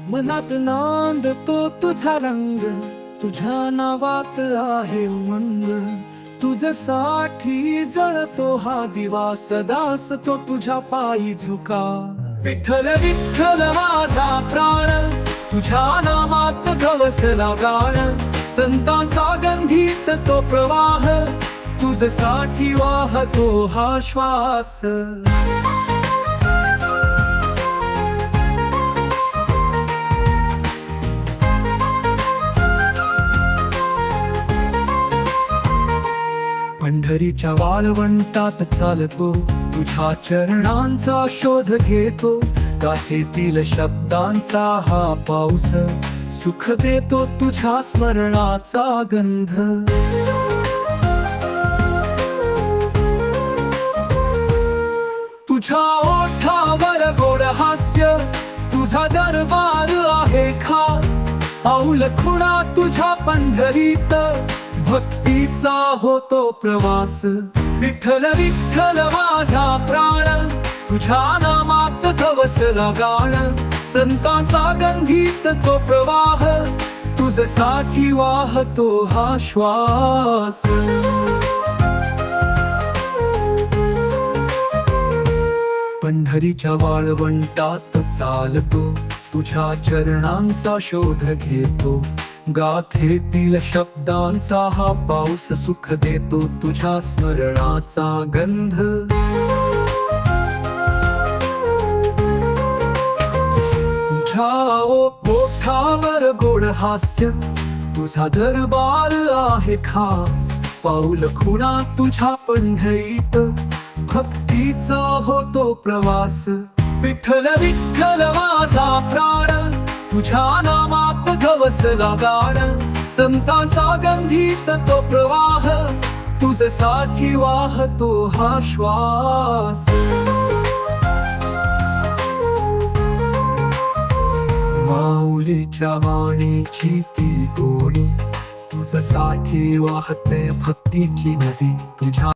मनात नांदतो तुझा रंग, तुझ्या नावात आहे उमंग. तुझ्यासाठी जळतो हा दिवा, सदा असतो तुझ्या पायी झुका. विठ्ठल विठ्ठल माझा प्राण, तुझ्या नामात गवसला गाण. संतांचा गंधीत तो प्रवाह, तुझ्यासाठी वाहतो हा श्वास. पंढरीच्या वाळवंटात चालतो, तुझ्या चरणांचा शोध घेतो. गाथेतील शब्दांचा हा पाऊस, सुख देतो तुझ्या स्मरणाचा गंध. तुझ्या ओठावर गोड हास्य, तुझा दरबार आहे खास. पाऊल खुणा तुझ्या पंढरीत, भक्तीचा होतो प्रवास. विठ्ठल विठ्ठल माझा प्राण, तुझ्या नामात गवसला गाण. संतांचा गंधीत तो प्रवाह, तुझ्यासाठी वाहतो हा श्वास. पंढरीच्या वाळवंटात चालतो, तुझ्या चरणांचा शोध घेतो. गाथेतील शब्दांचा हा पाऊस, सुख देतो तुझ्या स्मरणाचा गंध. तुझ्या ओठावर गोड हास्य, तुझा दरबार आहे खास. पाऊल खुणा तुझ्या पंढरीत, भक्तीचा होतो प्रवास. विठ्ठल विठ्ठल माझा प्राण, तुझ्या नामात गवसला गाण. संतांचा गंधीत तो प्रवाह, तुझ्यासाठी वाहतो हा श्वास. माऊलीच्या वाणीची ती गोडी, तुझ्यासाठी वाहते भक्तीची नदी. तुझ्या